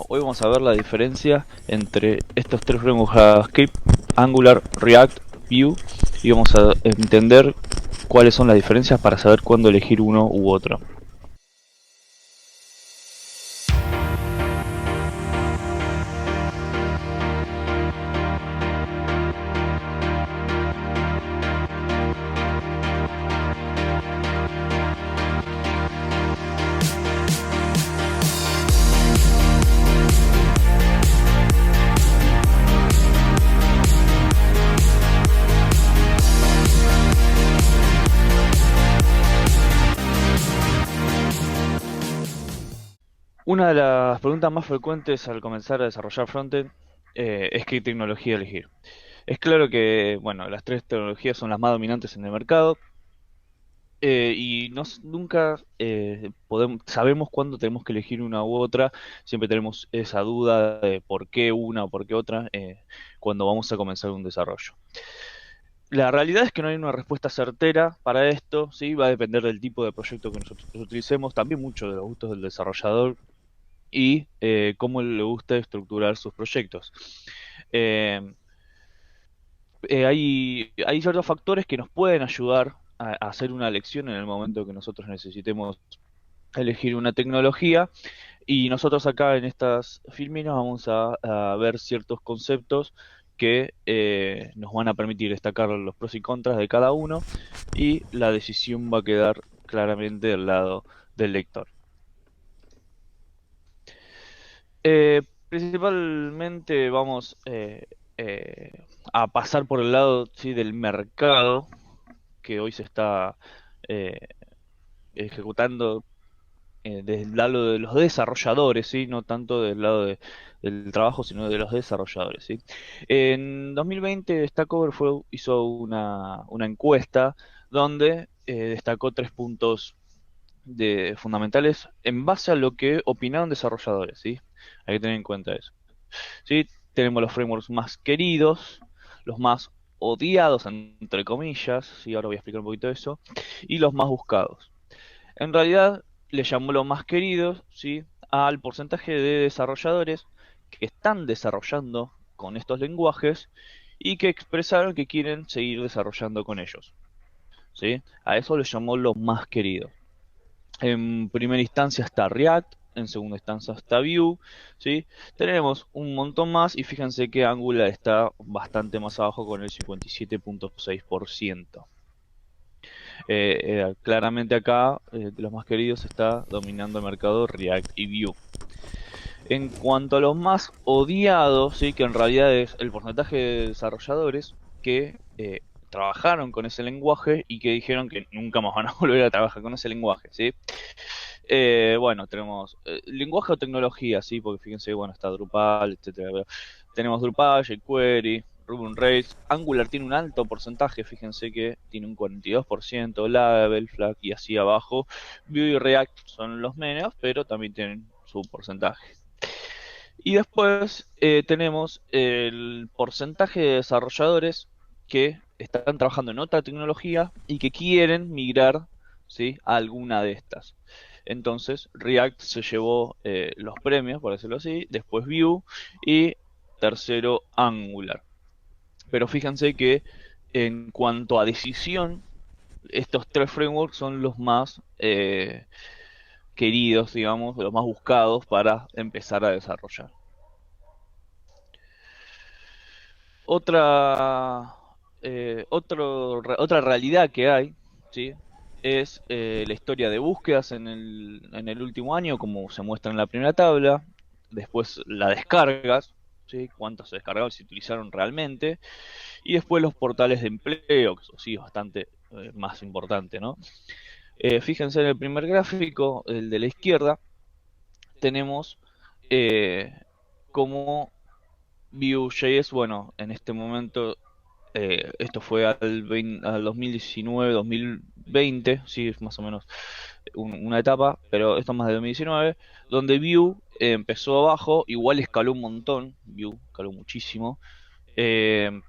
hoy vamos a ver la diferencia entre estos tres frameworks JavaScript, Angular, React, Vue, y vamos a entender cuáles son las diferencias para saber cuándo elegir uno u otro. Una de las preguntas más frecuentes al comenzar a desarrollar frontend es qué tecnología elegir. Es claro que, bueno, las tres tecnologías son las más dominantes en el mercado, y nunca sabemos cuándo tenemos que elegir una u otra. Siempre tenemos esa duda de por qué una o por qué otra cuando vamos a comenzar un desarrollo. La realidad es que no hay una respuesta certera para esto, ¿sí? Va a depender del tipo de proyecto que nosotros utilicemos, también mucho de los gustos del desarrollador y cómo le gusta estructurar sus proyectos. Eh, hay ciertos factores que nos pueden ayudar a hacer una elección en el momento que nosotros necesitemos elegir una tecnología, y nosotros acá en estas filminas vamos a ver ciertos conceptos que nos van a permitir destacar los pros y contras de cada uno, y la decisión va a quedar claramente del lado del lector. Principalmente vamos a pasar por el lado, ¿sí?, del mercado que hoy se está eh, ejecutando desde el lado de los desarrolladores, ¿sí? No tanto del lado del trabajo, sino de los desarrolladores, ¿sí? En 2020 Stack Overflow hizo una encuesta donde destacó 3 puntos fundamentales en base a lo que opinaron desarrolladores, ¿sí? Hay que tener en cuenta eso, ¿sí? Tenemos los frameworks más queridos, los más odiados, entre comillas, ¿sí? Ahora voy a explicar un poquito de eso, y los más buscados. En realidad, le llamó los más queridos, ¿sí?, al porcentaje de desarrolladores que están desarrollando con estos lenguajes y que expresaron que quieren seguir desarrollando con ellos, ¿sí? A eso le llamó los más queridos. En primera instancia está React, en segunda instancia está Vue, ¿sí? Tenemos un montón más y fíjense que Angular está bastante más abajo con el 57.6%. Claramente acá, de los más queridos, está dominando el mercado React y Vue. En cuanto a los más odiados, sí, que en realidad es el porcentaje de desarrolladores que trabajaron con ese lenguaje y que dijeron que nunca más van a volver a trabajar con ese lenguaje, ¿sí? Bueno, tenemos lenguaje o tecnología, ¿sí? Porque fíjense, bueno, está Drupal, etcétera. Pero tenemos Drupal, jQuery, Ruby on Rails. Angular tiene un alto porcentaje, fíjense que tiene un 42%, Laravel, Flask y así abajo. Vue y React son los menos, pero también tienen su porcentaje. Y después tenemos el porcentaje de desarrolladores que están trabajando en otra tecnología y que quieren migrar, ¿sí?, a alguna de estas. Entonces, React se llevó los premios, por decirlo así, después Vue y tercero Angular. Pero fíjense que en cuanto a decisión, estos tres frameworks son los más queridos, digamos, los más buscados para empezar a desarrollar. Otra, otra realidad que hay, ¿sí?, es la historia de búsquedas en el último año, como se muestra en la primera tabla. Después las descargas, ¿sí?, cuántas se descargaron, se utilizaron realmente. Y después los portales de empleo, que eso sí es bastante más importante, ¿no? Fíjense en el primer gráfico, el de la izquierda, tenemos eh, como Vue.js, bueno, en este momento, esto fue al 2019-2020, sí, es más o menos una etapa, pero esto es más de 2019, donde Vue empezó abajo, igual escaló un montón, Vue escaló muchísimo, eh,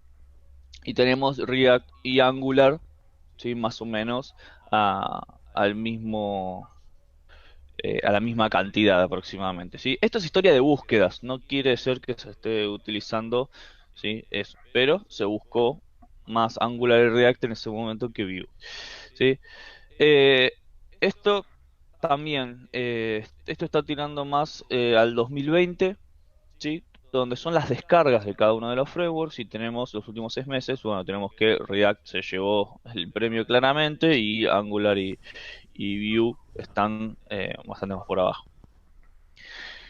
y tenemos React y Angular, sí, más o menos al mismo a la misma cantidad aproximadamente, ¿sí? Esto es historia de búsquedas, no quiere ser que se esté utilizando, ¿sí? Eso, pero se buscó más Angular y React en ese momento que Vue, ¿sí? Eh, esto también, esto está tirando más al 2020, ¿sí? Donde son las descargas de cada uno de los frameworks y tenemos los últimos 6 meses, bueno, tenemos que React se llevó el premio claramente y Angular y Vue están bastante más por abajo.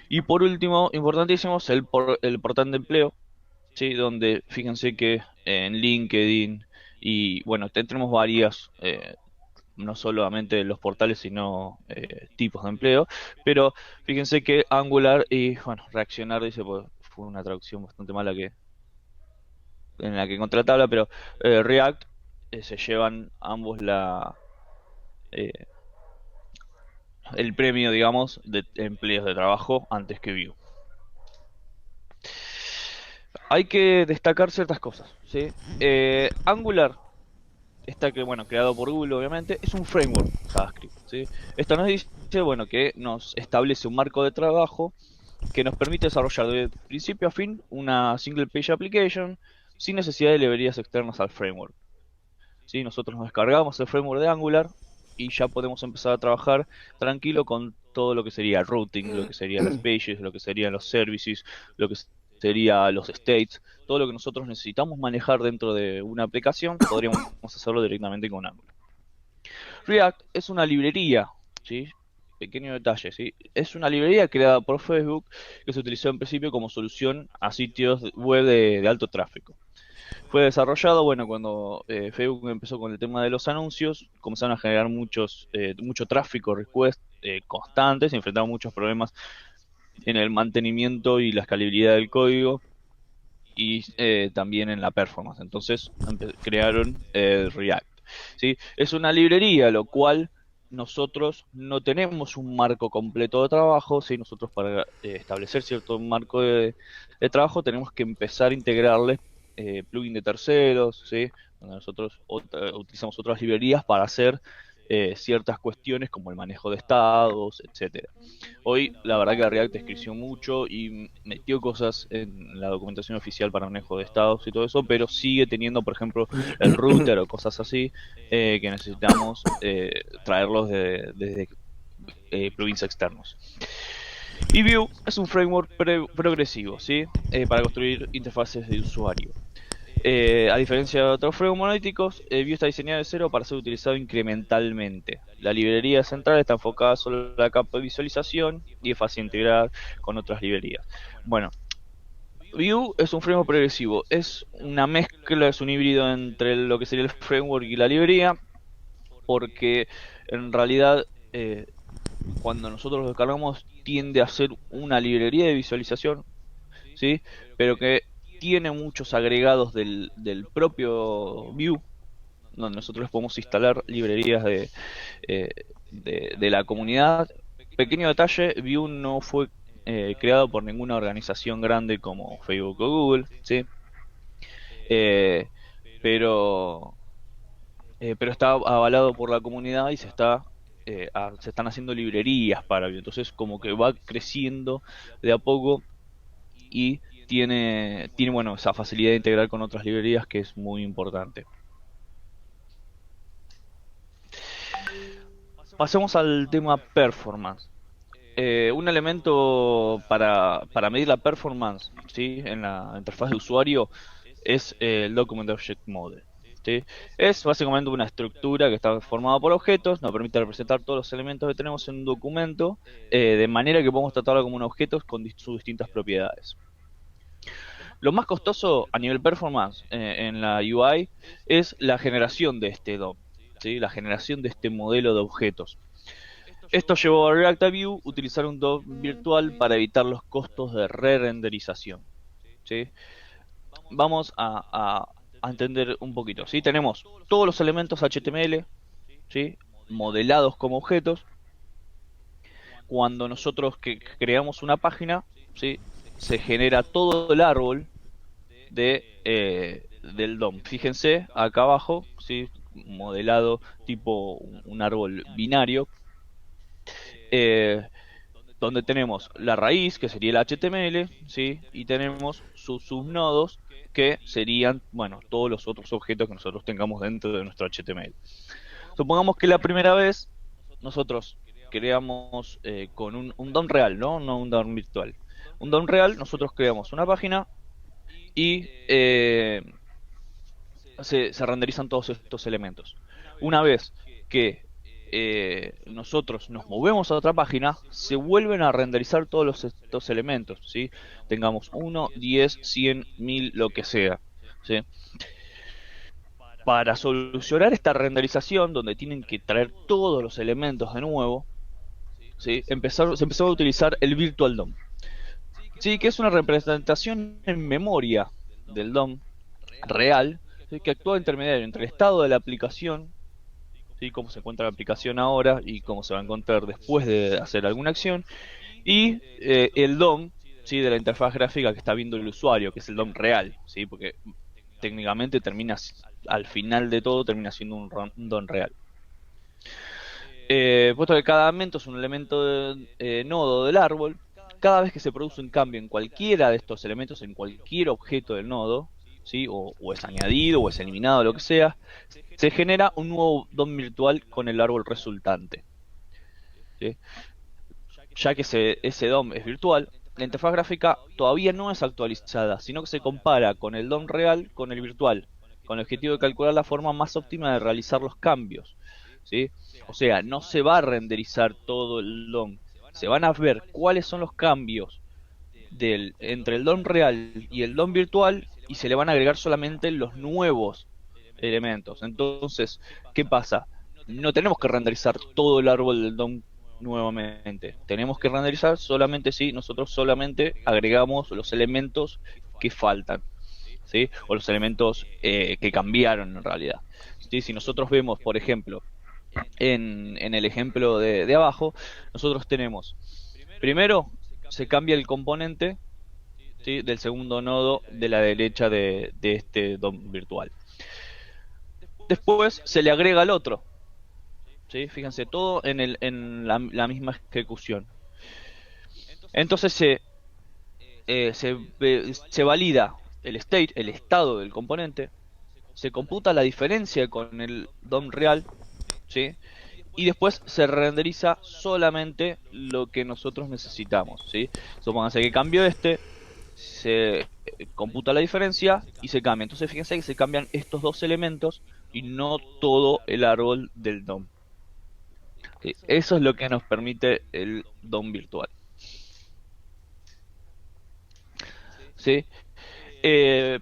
Y por último, importantísimo, es el portal de empleo, ¿sí? Donde fíjense que en LinkedIn y bueno, tenemos varias, no solamente los portales, sino tipos de empleo, pero fíjense que Angular y bueno, Reaccionar dice, pues fue una traducción bastante mala que en la que encontré la tabla, pero React se llevan ambos eh, el premio, digamos, de empleos de trabajo antes que Vue. Hay que destacar ciertas cosas, ¿sí? Angular está que, bueno, creado por Google, obviamente, es un framework JavaScript, ¿sí? Esto nos dice, bueno, que nos establece un marco de trabajo que nos permite desarrollar de principio a fin una single page application sin necesidad de librerías externas al framework, ¿sí? Nosotros nos descargamos el framework de Angular y ya podemos empezar a trabajar tranquilo con todo lo que sería routing, lo que serían las pages, lo que serían los services, lo que sería los states, todo lo que nosotros necesitamos manejar dentro de una aplicación, podríamos hacerlo directamente con Angular. React es una librería, ¿sí? Pequeño detalle, ¿sí? Es una librería creada por Facebook que se utilizó en principio como solución a sitios web de alto tráfico. Fue desarrollado, bueno, cuando Facebook empezó con el tema de los anuncios, comenzaron a generar mucho tráfico, request constantes, se enfrentaron muchos problemas en el mantenimiento y la escalabilidad del código y también en la performance. Entonces crearon React, ¿sí? Es una librería, lo cual nosotros no tenemos un marco completo de trabajo, ¿sí? Nosotros para establecer cierto marco de trabajo tenemos que empezar a integrarle plugin de terceros, ¿sí? Donde nosotros utilizamos otras librerías para hacer ciertas cuestiones como el manejo de estados, etcétera. Hoy la verdad que React creció mucho y metió cosas en la documentación oficial para manejo de estados y todo eso, pero sigue teniendo, por ejemplo, el router o cosas así que necesitamos traerlos desde plugins externos. Y Vue es un framework progresivo, ¿sí? Para construir interfaces de usuario. A diferencia de otros frameworks monolíticos, Vue está diseñado de cero para ser utilizado incrementalmente. La librería central está enfocada solo en la capa de visualización y es fácil de integrar con otras librerías. Bueno, Vue es un framework progresivo, es una mezcla, es un híbrido entre lo que sería el framework y la librería, porque en realidad cuando nosotros lo descargamos tiende a ser una librería de visualización, ¿sí? Pero que tiene muchos agregados del propio Vue, donde nosotros podemos instalar librerías eh, de la comunidad. Pequeño detalle, Vue no fue creado por ninguna organización grande como Facebook o Google, ¿sí? Eh, pero, pero está avalado por la comunidad y se están haciendo librerías para Vue. Entonces como que va creciendo de a poco y tiene bueno, esa facilidad de integrar con otras librerías que es muy importante. Pasemos al tema performance. Un elemento para medir la performance, ¿sí? En la interfaz de usuario es el Document Object Model, ¿sí? Es básicamente una estructura que está formada por objetos, nos permite representar todos los elementos que tenemos en un documento de manera que podemos tratarlo como un objeto con sus distintas propiedades. Lo más costoso a nivel performance en la UI es la generación de este DOM, ¿sí? La generación de este modelo de objetos. Esto llevó a React a Vue utilizar un DOM virtual para evitar los costos de re-renderización, ¿sí? Vamos a entender un poquito, ¿sí? Tenemos todos los elementos HTML, ¿sí? Modelados como objetos. Cuando nosotros creamos una página, ¿sí? Se genera todo el árbol del DOM. Fíjense acá abajo, ¿sí? Modelado tipo un árbol binario. eh, donde tenemos la raíz, que sería el HTML, ¿sí? Y tenemos sus subnodos, que serían, bueno, todos los otros objetos que nosotros tengamos dentro de nuestro HTML. Supongamos que la primera vez nosotros creamos con un DOM real, ¿no? No un DOM virtual. Un DOM real, nosotros creamos una página y se renderizan todos estos elementos. Una vez que nosotros nos movemos a otra página, se vuelven a renderizar todos estos elementos, ¿sí? Tengamos 1, 10, 100, 1000, lo que sea, ¿sí? Para solucionar esta renderización, donde tienen que traer todos los elementos de nuevo, ¿sí? Se empezó a utilizar el Virtual DOM, ¿sí? Que es una representación en memoria del DOM real, ¿sí? Que actúa intermediario entre el estado de la aplicación, ¿sí? Cómo se encuentra la aplicación ahora y cómo se va a encontrar después de hacer alguna acción, y el DOM, ¿sí? De la interfaz gráfica que está viendo el usuario, que es el DOM real, ¿sí? Porque técnicamente al final de todo termina siendo un DOM real. Puesto que cada elemento es un elemento nodo del árbol, cada vez que se produce un cambio en cualquiera de estos elementos, en cualquier objeto del nodo, ¿sí? O es añadido o es eliminado, lo que sea, se genera un nuevo DOM virtual con el árbol resultante, ¿sí? Ya que ese DOM es virtual, la interfaz gráfica todavía no es actualizada, sino que se compara con el DOM real con el virtual, con el objetivo de calcular la forma más óptima de realizar los cambios, ¿sí? O sea, no se va a renderizar todo el DOM, se van a ver cuáles son los cambios entre el DOM real y el DOM virtual y se le van a agregar solamente los nuevos elementos. Entonces, ¿qué pasa? No tenemos que renderizar todo el árbol del DOM nuevamente. Tenemos que renderizar solamente si nosotros solamente agregamos los elementos que faltan, ¿sí? O los elementos que cambiaron en realidad. ¿Sí? Si nosotros vemos, por ejemplo, en el ejemplo de abajo, nosotros tenemos, primero se cambia el componente, ¿sí? Del segundo nodo de la derecha de este DOM virtual. Después se le agrega el otro, ¿sí? Fíjense, todo en la misma ejecución. Entonces se valida el state, el estado del componente, se computa la diferencia con el DOM real, ¿sí? Y después se renderiza solamente lo que nosotros necesitamos, ¿sí? Supónganse que cambio se computa la diferencia y se cambia. Entonces fíjense que se cambian estos dos elementos y no todo el árbol del DOM. ¿Sí? Eso es lo que nos permite el DOM virtual, ¿sí? Eh,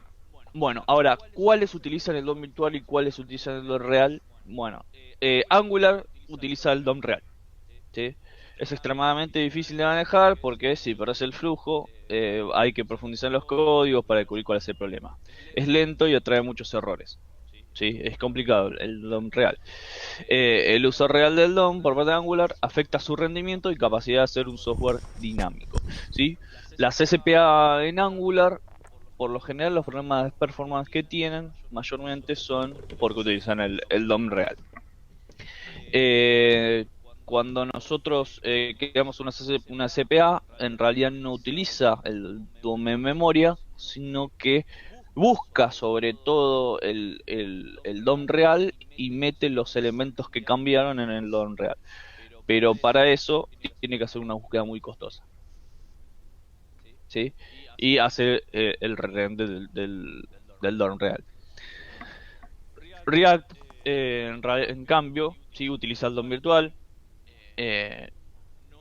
bueno, ahora, ¿cuáles utilizan el DOM virtual y cuáles utilizan el DOM real? Bueno, Angular utiliza el DOM real, ¿sí? Es extremadamente difícil de manejar porque si perdés el flujo, hay que profundizar en los códigos para descubrir cuál es el problema. Es lento y atrae muchos errores, ¿sí? Es complicado el DOM real. El uso real del DOM por parte de Angular afecta su rendimiento y capacidad de hacer un software dinámico, ¿sí? Las SPA en Angular, por lo general, los problemas de performance que tienen mayormente son porque utilizan el DOM real. Eh, Cuando nosotros creamos una CPA, en realidad no utiliza el DOM en memoria, sino que busca sobre todo el DOM real y mete los elementos que cambiaron en el DOM real. Pero para eso tiene que hacer una búsqueda muy costosa, ¿sí? Y hace el render del DOM real. React, en cambio, sí utiliza el DOM virtual. eh,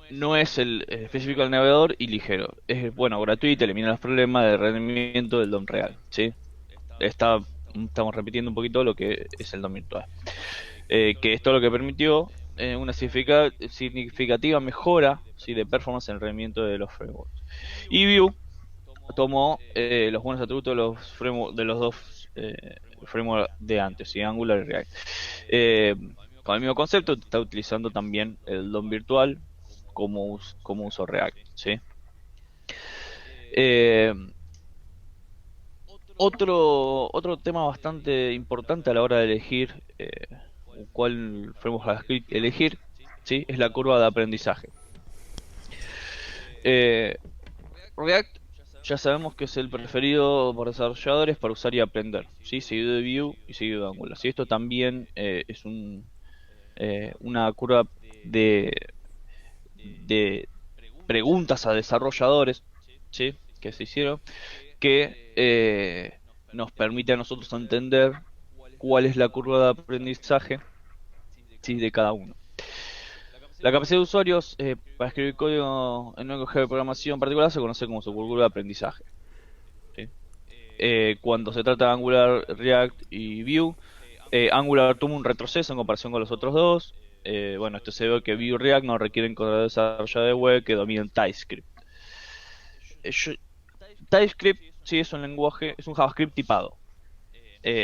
no es el específico del navegador y ligero. Es bueno, gratuito, elimina los problemas de rendimiento del DOM real, ¿sí? Estamos repitiendo un poquito lo que es el DOM virtual. Que esto lo que permitió una significativa mejora, ¿sí? De performance en el rendimiento de los frameworks. Y Vue tomó los buenos atributos de los dos frameworks de antes, ¿sí? Angular y React. Eh, con el mismo concepto, está utilizando también el DOM virtual como uso React, ¿sí? Eh, otro tema bastante importante a la hora de elegir cuál framework JavaScript elegir ¿sí? Es la curva de aprendizaje. Eh, React ya sabemos que es el preferido por desarrolladores para usar y aprender, ¿sí? Seguido de Vue y seguido de Angular. ¿Sí? Esto también es una curva de, de preguntas a desarrolladores, ¿sí? Que se hicieron, que nos permite a nosotros entender cuál es la curva de aprendizaje, ¿sí? De cada uno. La capacidad de usuarios para escribir código en un lenguaje de programación particular se conoce como su curva de aprendizaje. ¿Sí? Cuando se trata de Angular, React y Vue, Angular tuvo un retroceso en comparación con los otros dos. Bueno, esto se ve que Vue y React no requieren código de desarrollo de web que dominen TypeScript. TypeScript sí es un lenguaje, es un JavaScript tipado.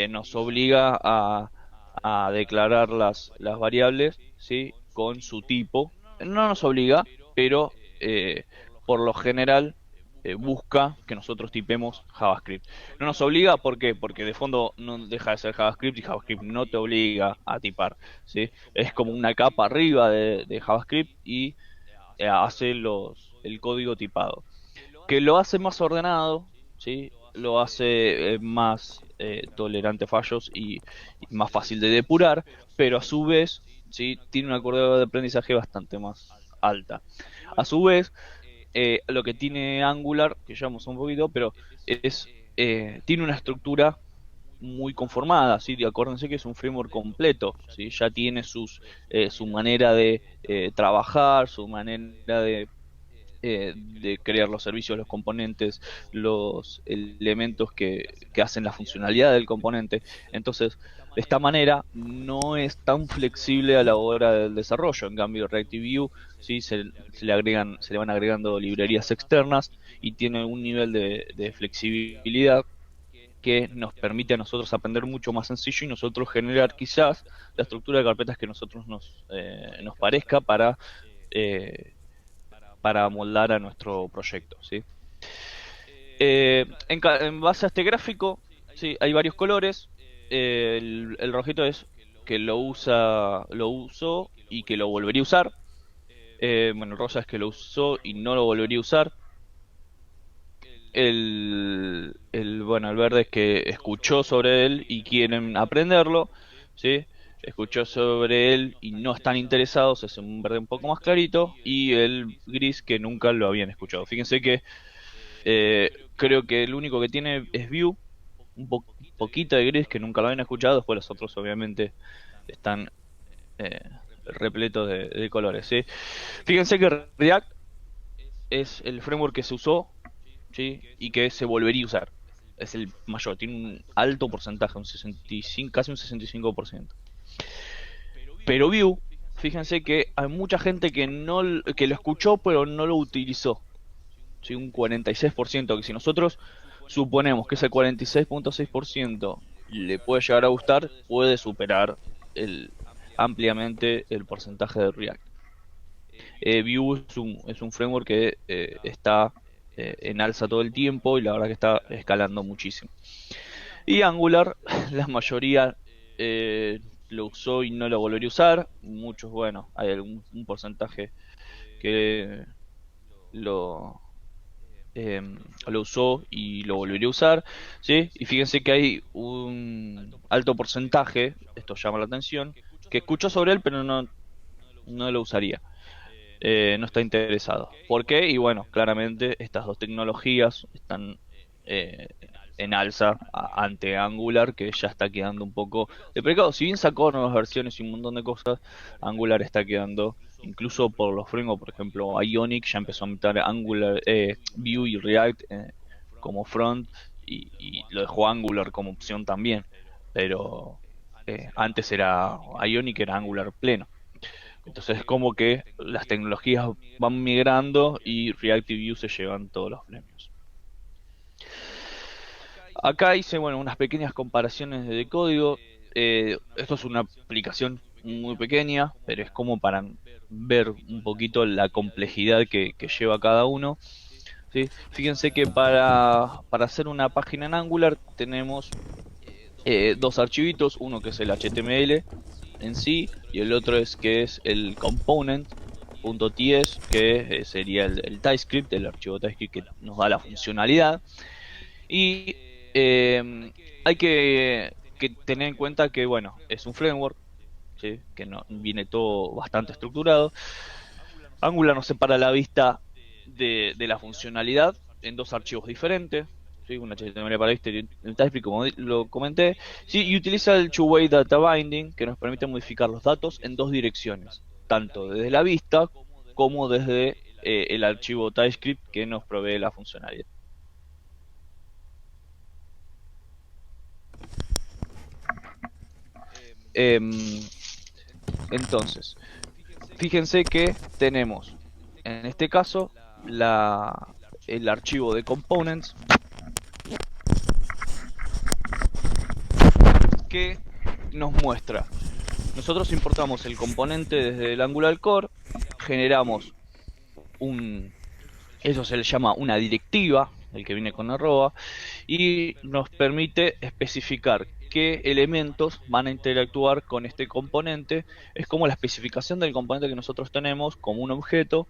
Nos obliga a declarar las variables, ¿sí? Con su tipo. No nos obliga, pero por lo general busca que nosotros tipemos JavaScript. No nos obliga, ¿por qué? Porque de fondo no deja de ser JavaScript y JavaScript no te obliga a tipar, ¿sí? Es como una capa arriba de JavaScript y hace el código tipado. Que lo hace más ordenado, ¿sí? Lo hace más tolerante a fallos y más fácil de depurar, pero a su vez, ¿sí? Tiene una curva de aprendizaje bastante más alta. A su vez, lo que tiene Angular, que ya vamos un poquito, pero tiene una estructura muy conformada, ¿sí? Acuérdense que es un framework completo, ¿sí? Ya tiene su manera de trabajar, su manera de crear los servicios, los componentes, los elementos que hacen la funcionalidad del componente. Entonces, de esta manera no es tan flexible a la hora del desarrollo. En cambio, React y Vue sí se le van agregando librerías externas y tiene un nivel de flexibilidad que nos permite a nosotros aprender mucho más sencillo y nosotros generar quizás la estructura de carpetas que nosotros nos parezca eh, para moldar a nuestro proyecto, ¿sí? En base a este gráfico, ¿sí? Hay varios colores. El rojito es que lo usó y que lo volvería a usar. Bueno, el rosa es que lo usó y no lo volvería a usar. Bueno, el verde es que escuchó sobre él y quieren aprenderlo, ¿sí? Escuchó sobre él y no están interesados, es un verde un poco más clarito, y el gris que nunca lo habían escuchado. Fíjense que creo que el único que tiene es Vue, poquito de gris que nunca lo habían escuchado, después los otros obviamente están eh, repletos de colores, ¿sí? Fíjense que React es el framework que se usó, ¿sí? Y que se volvería a usar. Es el mayor, tiene un alto porcentaje, un 65, casi un 65%. Pero Vue, fíjense que hay mucha gente que lo escuchó pero no lo utilizó. ¿Sí? Un 46%, que si nosotros suponemos que ese 46.6% le puede llegar a gustar, puede superar el, ampliamente el porcentaje de React. Vue es un framework que está en alza todo el tiempo y la verdad que está escalando muchísimo. Y Angular, la mayoría lo usó y no lo volvería a usar. Muchos, bueno, hay un porcentaje que lo, eh, lo usó y lo volvería a usar, ¿sí? Y fíjense que hay un alto porcentaje, esto llama la atención, que escuchó sobre él pero no lo usaría. No está interesado. ¿Por qué? Y bueno, claramente estas dos tecnologías están eh, en alza ante Angular, que ya está quedando un poco de precado. Si bien sacó nuevas versiones y un montón de cosas, Angular está quedando, incluso por los frameworks, por ejemplo, Ionic ya empezó a meter Angular, Vue y React como front y lo dejó Angular como opción también. Pero antes era Ionic, era Angular pleno. Entonces es como que las tecnologías van migrando y React y Vue se llevan todos los premios. Acá hice, bueno, unas pequeñas comparaciones de código. Esto es una aplicación muy pequeña, pero es como para ver un poquito la complejidad que lleva cada uno. ¿Sí? Fíjense que para hacer una página en Angular tenemos dos archivitos, uno que es el HTML, en sí, y el otro es que es el component.ts, que sería el TypeScript, el archivo TypeScript que nos da la funcionalidad. Y hay que tener en cuenta que, bueno, es un framework, ¿sí? Que no viene todo bastante estructurado. Angular nos separa la vista de la funcionalidad en dos archivos diferentes, ¿sí? Un HTML para vista y el TypeScript, como lo comenté, ¿sí? Y utiliza el two-way data binding, que nos permite modificar los datos en dos direcciones, tanto desde la vista como desde el archivo TypeScript que nos provee la funcionalidad. Em, entonces, fíjense que tenemos, en este caso, el archivo de components que nos muestra. Nosotros importamos el componente desde el Angular Core, generamos un, eso se le llama una directiva, el que viene con arroba, y nos permite especificar qué elementos van a interactuar con este componente. Es como la especificación del componente que nosotros tenemos como un objeto,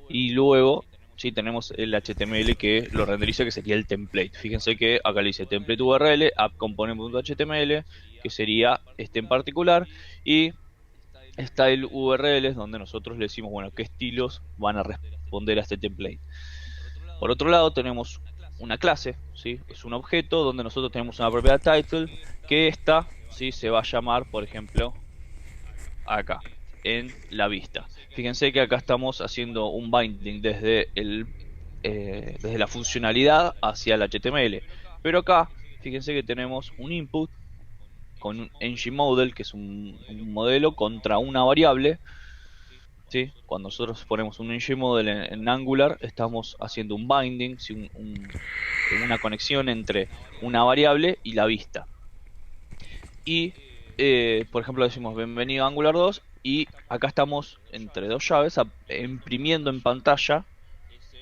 y luego sí tenemos el HTML que lo renderiza, que sería el template. Fíjense que acá le dice template URL, app_component.html, que sería este en particular, y style URL, donde nosotros le decimos, bueno, qué estilos van a responder a este template. Por otro lado, tenemos una clase, ¿sí? Es un objeto donde nosotros tenemos una propiedad title, que esta, ¿sí? Se va a llamar, por ejemplo, acá, en la vista. Fíjense que acá estamos haciendo un binding desde la funcionalidad hacia el HTML. Pero acá, fíjense que tenemos un input con un ngModel, que es un modelo contra una variable. ¿Sí? Cuando nosotros ponemos un ngModel en Angular, estamos haciendo un binding, ¿sí? Una conexión entre una variable y la vista. Y, por ejemplo, decimos bienvenido a Angular 2 y acá estamos entre dos llaves imprimiendo en pantalla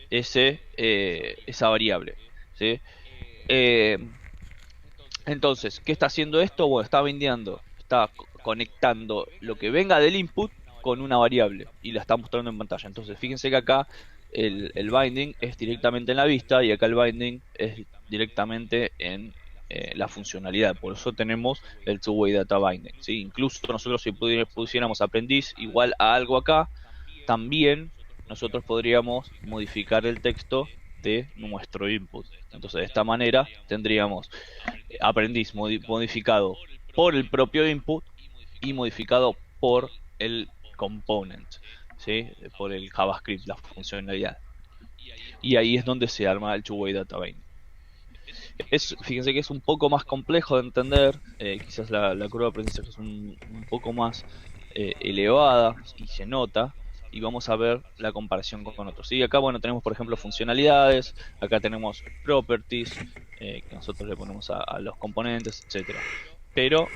esa variable, ¿sí? Eh, entonces, ¿qué está haciendo esto? Bueno, está bindeando, está conectando lo que venga del input con una variable y la está mostrando en pantalla. Entonces, fíjense que acá el binding es directamente en la vista y acá el binding es directamente en la funcionalidad. Por eso tenemos el two-way data binding, ¿sí? Incluso nosotros si pusiéramos aprendiz igual a algo acá, también nosotros podríamos modificar el texto de nuestro input. Entonces, de esta manera tendríamos aprendiz modificado por el propio input y modificado por el component, ¿sí? Por el JavaScript, la funcionalidad. Y ahí es donde se arma el two-way data binding. Fíjense que es un poco más complejo de entender, quizás la curva de aprendizaje es un poco más elevada y se nota, y vamos a ver la comparación con otros. Y acá, bueno, tenemos por ejemplo funcionalidades, acá tenemos properties, que nosotros le ponemos a los componentes, etcétera. Pero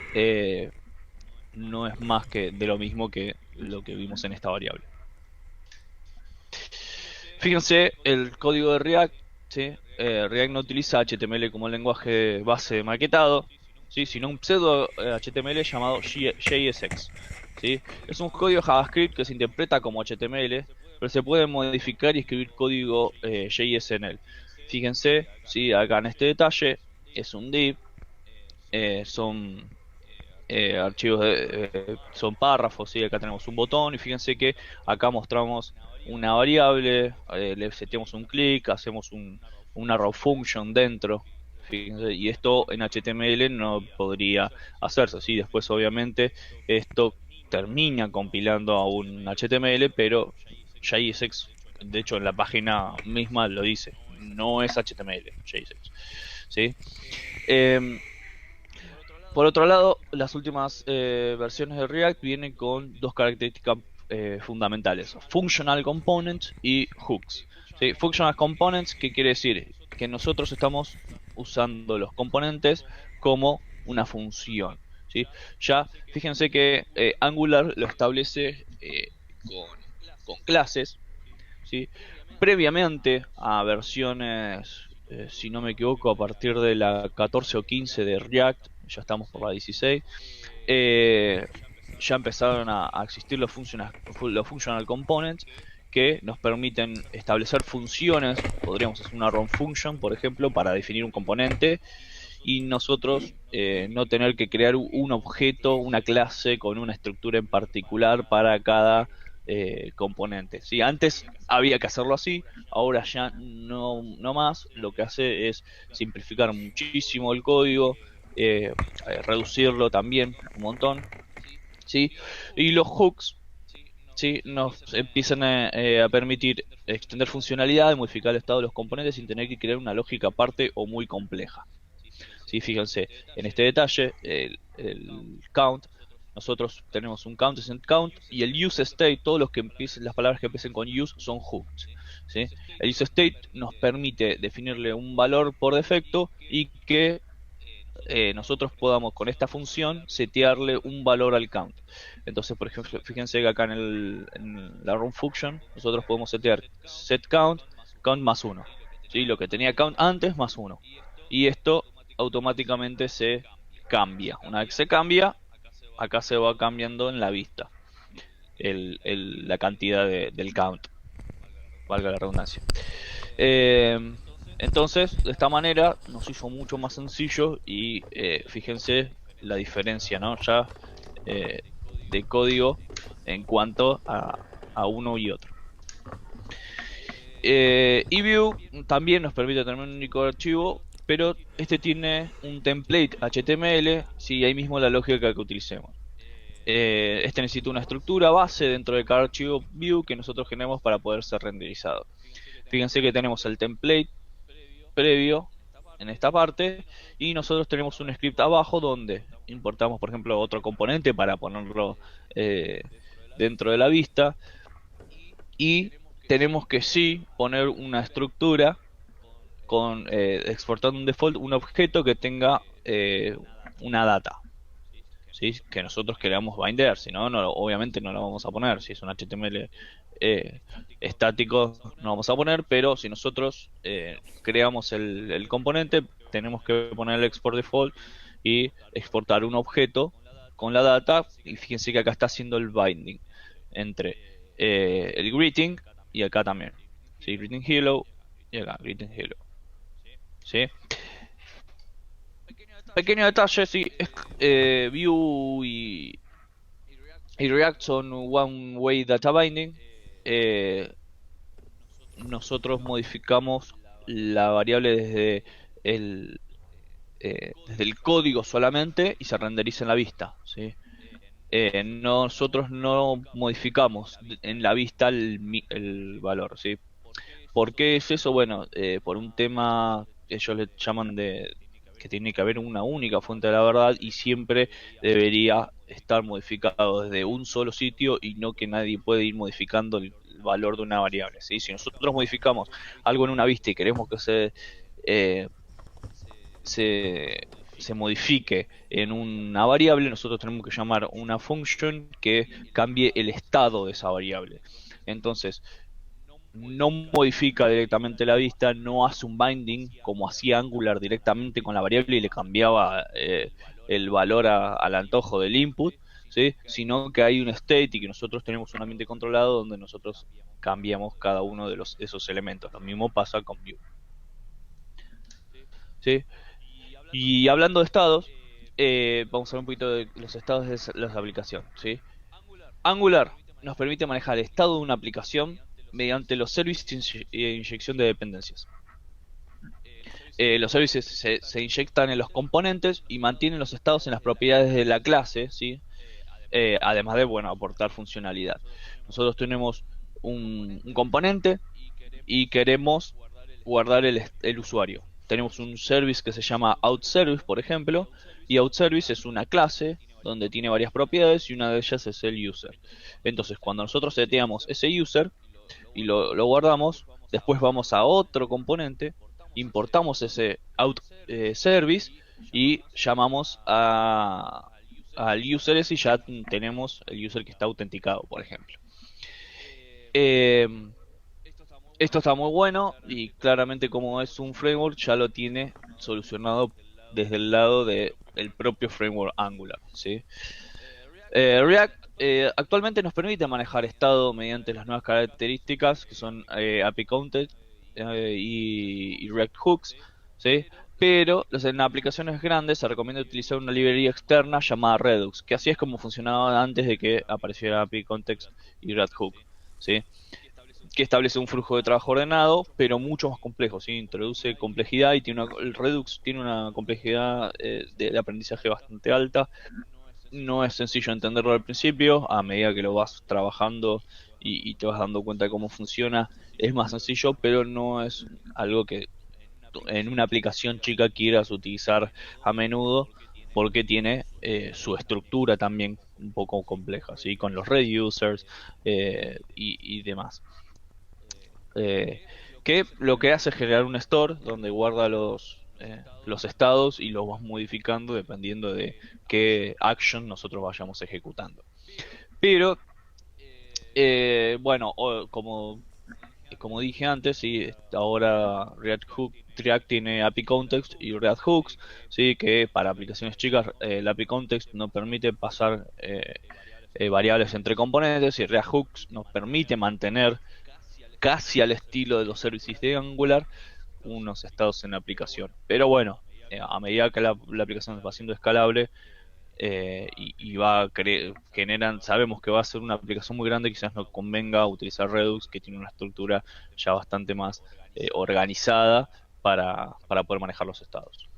no es más que de lo mismo que lo que vimos en esta variable. Fíjense el código de React, ¿sí? React no utiliza HTML como lenguaje base maquetado, ¿sí? Sino un pseudo HTML llamado JSX, ¿sí? Es un código JavaScript que se interpreta como HTML, pero se puede modificar y escribir código JS en él. Fíjense, ¿sí? Acá en este detalle es un div, son archivos son párrafos, ¿sí? Acá tenemos un botón y fíjense que acá mostramos una variable, le setemos un clic, hacemos una raw function dentro, fíjense, y esto en HTML no podría hacerse, ¿sí? Después obviamente esto termina compilando a un HTML, pero JSX, de hecho en la página misma lo dice, no es HTML, JSX, ¿sí? Eh, por otro lado, las últimas versiones de React vienen con dos características fundamentales: Functional Components y Hooks. ¿Sí? Functional Components, ¿qué quiere decir? Que nosotros estamos usando los componentes como una función. ¿Sí? Ya fíjense que Angular lo establece con clases, ¿sí? Previamente a versiones, si no me equivoco, a partir de la 14 o 15 de React, ya estamos por la 16, eh, ya empezaron a existir los functional components que nos permiten establecer funciones. Podríamos hacer una run function, por ejemplo, para definir un componente y nosotros no tener que crear un objeto, una clase con una estructura en particular para cada componente. ¿Sí? Antes había que hacerlo así, ahora ya no más. Lo que hace es simplificar muchísimo el código, reducirlo también un montón. ¿Sí? Y los hooks, ¿sí? Nos empiezan a permitir extender funcionalidad y modificar el estado de los componentes sin tener que crear una lógica aparte o muy compleja. ¿Sí? Fíjense en este detalle, el count. Nosotros tenemos un count, es un count, y el use state, todos los que empiecen, las palabras que empiecen con use son hooks. ¿Sí? El use state nos permite definirle un valor por defecto y que nosotros podamos con esta función setearle un valor al count. Entonces, por ejemplo, fíjense que acá en la run function nosotros podemos setear set count, count más 1. ¿Sí? Lo que tenía count antes más 1. Y esto automáticamente se cambia. Una vez que se cambia, acá se va cambiando en la vista la cantidad del count, valga la redundancia. Eh, entonces, de esta manera nos hizo mucho más sencillo y fíjense la diferencia, ¿no? Ya eh, de código en cuanto a uno y otro. eView también nos permite tener un único archivo, pero este tiene un template HTML, si ahí mismo la lógica que utilicemos. Este necesita una estructura base dentro de cada archivo view que nosotros generemos para poder ser renderizado. Fíjense que tenemos el template previo en esta parte y nosotros tenemos un script abajo donde importamos, por ejemplo, otro componente para ponerlo eh, dentro de la vista, y tenemos que sí poner una estructura con exportando un default, un objeto que tenga una data, ¿sí? Que nosotros queramos binder, si no, obviamente no la vamos a poner. Si es un HTML estático, no vamos a poner, pero si nosotros creamos el componente, tenemos que poner el export default y exportar un objeto con la data. Y fíjense que acá está haciendo el binding entre el greeting y acá también. ¿Sí? Greeting hello y acá greeting hello. ¿Sí? Pequeño detalle, sí, es, Vue y React son One Way Data Binding. Eh, Nosotros modificamos la variable el, desde el código solamente y se renderiza en la vista, ¿sí? Nosotros no modificamos en la vista el valor, ¿sí? ¿Por qué es eso? Bueno, por un tema que ellos le llaman de que tiene que haber una única fuente de la verdad y siempre debería estar modificado desde un solo sitio y no que nadie puede ir modificando el valor de una variable, ¿sí? Si nosotros modificamos algo en una vista y queremos que eh, se modifique en una variable, nosotros tenemos que llamar una function que cambie el estado de esa variable. Entonces, no modifica directamente la vista, no hace un binding como hacía Angular directamente con la variable y le cambiaba el valor al antojo del input, ¿sí? Sino que hay un state y que nosotros tenemos un ambiente controlado donde nosotros cambiamos cada uno de esos elementos. Lo mismo pasa con Vue. ¿Sí? Y hablando de estados, vamos a ver un poquito de los estados de las aplicaciones. ¿Sí? Angular nos permite manejar el estado de una aplicación mediante los services e inyección de dependencias. Los services se inyectan en los componentes y mantienen los estados en las propiedades de la clase, ¿sí? Además de, bueno, aportar funcionalidad. Nosotros tenemos un componente y queremos guardar el usuario. Tenemos un service que se llama outService, por ejemplo, y outService es una clase donde tiene varias propiedades y una de ellas es el user. Entonces, cuando nosotros seteamos ese user y lo guardamos, después vamos a otro componente, importamos ese outService y llamamos al user ese y ya tenemos el user que está autenticado, por ejemplo. Eh, Esto está muy bueno y claramente como es un framework ya lo tiene solucionado desde el lado del propio framework Angular, ¿sí? React actualmente nos permite manejar estado mediante las nuevas características que son API Context y React Hooks, ¿sí? Pero en aplicaciones grandes se recomienda utilizar una librería externa llamada Redux, que así es como funcionaba antes de que apareciera API Context y React Hook, ¿sí? Que establece un flujo de trabajo ordenado, pero mucho más complejo, ¿sí? Introduce complejidad y el Redux tiene una complejidad de aprendizaje bastante alta. No es sencillo entenderlo al principio, a medida que lo vas trabajando y te vas dando cuenta de cómo funciona, es más sencillo, pero no es algo que en una aplicación chica quieras utilizar a menudo porque tiene su estructura también un poco compleja, ¿sí? Con los reducers y demás. Eh, que lo que hace es generar un store donde guarda los estados y los vas modificando dependiendo de qué action nosotros vayamos ejecutando. Pero, bueno, como dije antes, sí, ahora React tiene API Context y React Hooks, sí, que para aplicaciones chicas el API Context nos permite pasar variables entre componentes y React Hooks nos permite mantener casi al estilo de los servicios de Angular unos estados en la aplicación. Pero bueno, a medida que la aplicación va siendo escalable y generan, sabemos que va a ser una aplicación muy grande, quizás nos convenga utilizar Redux, que tiene una estructura ya bastante más organizada para poder manejar los estados.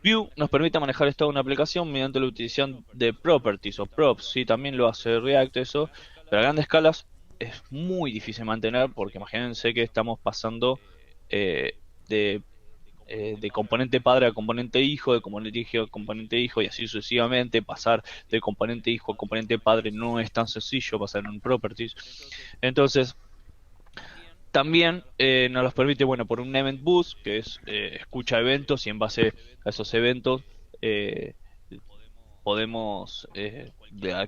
Vue nos permite manejar estado de una aplicación mediante la utilización de properties o props, sí, también lo hace React eso, pero a grandes escalas es muy difícil mantener porque imagínense que estamos pasando eh, de de componente padre a componente hijo, de componente hijo a componente hijo y así sucesivamente. Pasar de componente hijo a componente padre no es tan sencillo, pasar en properties. Entonces, también nos los permite, bueno, por un event boost, que es escucha eventos y en base a esos eventos eh, podemos,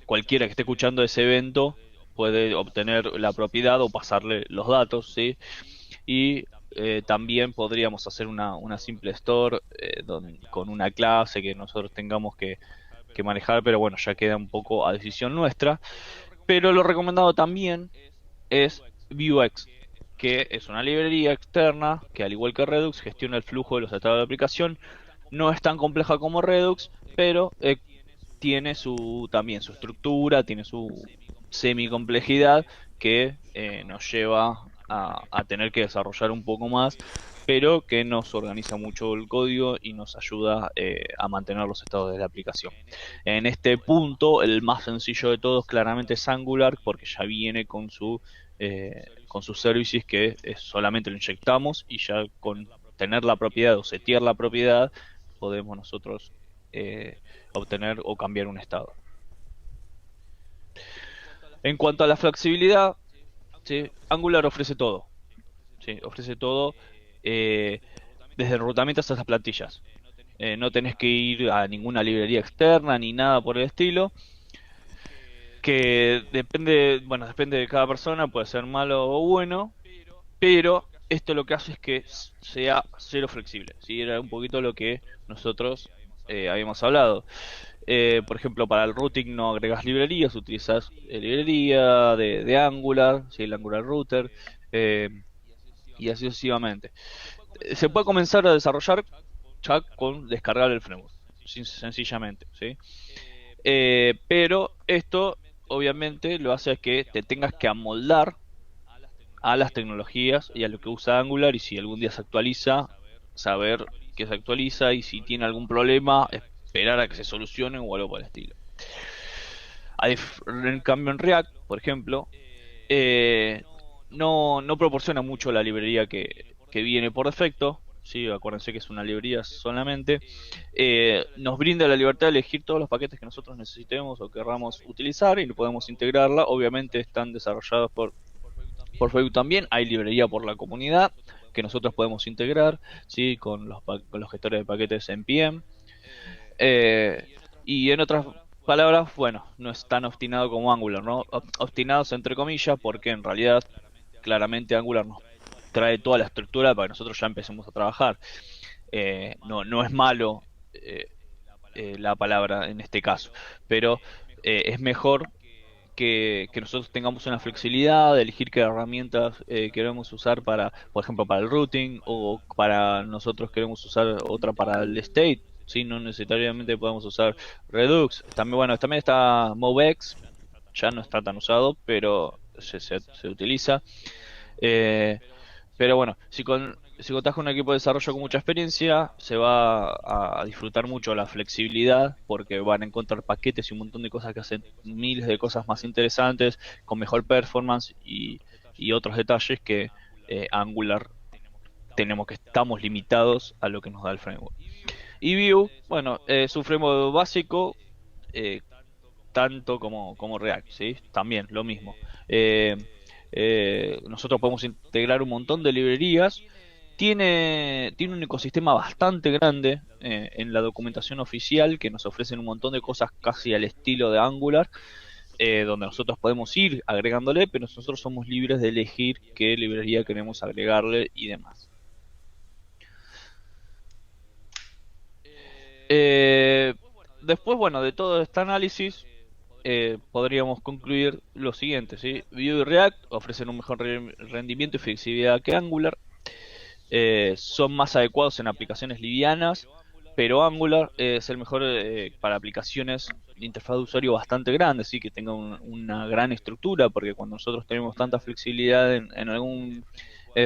cualquiera que esté escuchando ese evento puede obtener la propiedad o pasarle los datos, ¿sí? Y también podríamos hacer una simple store con una clase que nosotros tengamos que manejar, pero bueno, ya queda un poco a decisión nuestra. Pero lo recomendado también es Vuex, que es una librería externa que al igual que Redux gestiona el flujo de los estados de la aplicación. No es tan compleja como Redux, pero tiene también su estructura, tiene su semi complejidad que nos lleva a tener que desarrollar un poco más, pero que nos organiza mucho el código y nos ayuda a mantener los estados de la aplicación. En este punto, el más sencillo de todos claramente es Angular, porque ya viene con sus services que solamente lo inyectamos y ya con tener la propiedad o setear la propiedad podemos nosotros obtener o cambiar un estado. En cuanto a la flexibilidad, ¿sí? Angular ofrece todo, ¿sí? Ofrece todo eh, desde enrutamientos hasta plantillas. No tenés que ir a ninguna librería externa ni nada por el estilo, que depende, bueno, depende de cada persona, puede ser malo o bueno, pero esto lo que hace es que sea cero flexible, ¿sí? Era un poquito lo que nosotros habíamos hablado. Por ejemplo, para el routing no agregas librerías, utilizas librería de Angular, ¿sí? El Angular Router, eh, y así sucesivamente. Se puede comenzar a desarrollar ya con descargar el framework, sencillamente, ¿sí? Pero esto obviamente lo hace que te tengas que amoldar a las tecnologías y a lo que usa Angular y si algún día se actualiza, saber que se actualiza y si tiene algún problema, esperar a que se solucione o algo por el estilo. En cambio en React, por ejemplo, eh, no proporciona mucho la librería que viene por defecto. Sí, acuérdense que es una librería solamente. Nos brinda la libertad de elegir todos los paquetes que nosotros necesitemos o querramos utilizar y podemos integrarla. Obviamente están desarrollados por Facebook también. Hay librería por la comunidad que nosotros podemos integrar, ¿sí? Con los gestores de paquetes NPM. Eh, y en otras palabras, bueno, no es tan obstinado como Angular, ¿no? Obstinados entre comillas, porque en realidad claramente Angular nos trae toda la estructura para que nosotros ya empecemos a trabajar. No es malo la palabra en este caso, pero es mejor que nosotros tengamos una flexibilidad de elegir qué herramientas queremos usar para, por ejemplo, para el routing o para nosotros queremos usar otra para el state. Sí, no necesariamente podemos usar Redux. También, bueno, también está MoveX, ya no está tan usado, pero se utiliza. Eh, pero bueno, si contás con un equipo de desarrollo con mucha experiencia, se va a disfrutar mucho la flexibilidad porque van a encontrar paquetes y un montón de cosas que hacen miles de cosas más interesantes, con mejor performance y otros detalles que Angular estamos limitados a lo que nos da el framework. Y Vue, bueno, es un framework básico, eh, tanto como React, ¿sí? También lo mismo. Eh, Nosotros podemos integrar un montón de librerías. Tiene un ecosistema bastante grande en la documentación oficial que nos ofrecen un montón de cosas casi al estilo de Angular, donde nosotros podemos ir agregándole, pero nosotros somos libres de elegir qué librería queremos agregarle y demás. Eh, Después, bueno, de todo este análisis, podríamos concluir lo siguiente, ¿sí? Vue y React ofrecen un mejor rendimiento y flexibilidad que Angular, son más adecuados en aplicaciones livianas, pero Angular es el mejor para aplicaciones de interfaz de usuario bastante grande, sí, que tenga una gran estructura, porque cuando nosotros tenemos tanta flexibilidad en algún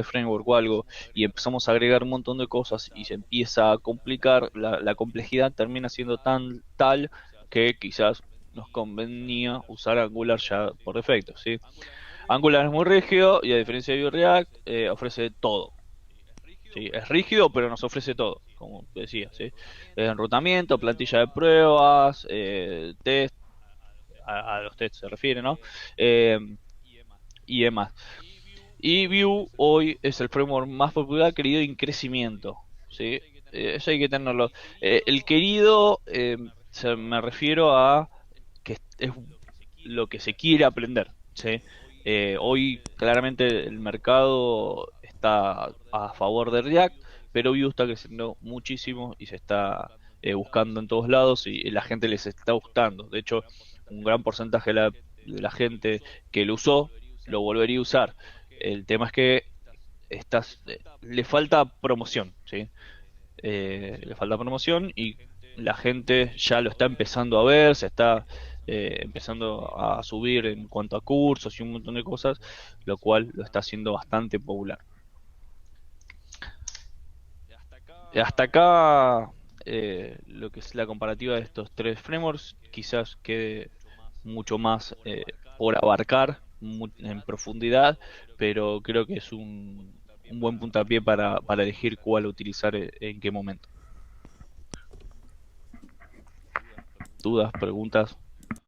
framework o algo y empezamos a agregar un montón de cosas y se empieza a complicar, la complejidad termina siendo tan tal que quizás nos convenía usar Angular ya por defecto, ¿sí? Angular es muy rígido y a diferencia de Vue React ofrece todo. ¿Sí? Es rígido, pero nos ofrece todo, como decía, ¿sí? Enrutamiento, plantilla de pruebas, test, a los tests se refiere, ¿no? Eh, y demás. Y Vue hoy es el framework más popular, querido, en crecimiento, ¿sí? Eso hay que tenerlo. El querido, me refiero a que es lo que se quiere aprender, ¿sí? Hoy claramente el mercado está a favor de React, pero Vue está creciendo muchísimo y se está buscando en todos lados y la gente les está gustando. De hecho, un gran porcentaje de la gente que lo usó lo volvería a usar. El tema es que le falta promoción, ¿sí? Le falta promoción y la gente ya lo está empezando a ver, se está empezando a subir en cuanto a cursos y un montón de cosas, lo cual lo está haciendo bastante popular. Hasta acá lo que es la comparativa de estos tres frameworks, quizás quede mucho más por abarcar en profundidad, pero creo que es un buen puntapié para elegir cuál utilizar en qué momento. ¿Dudas, preguntas?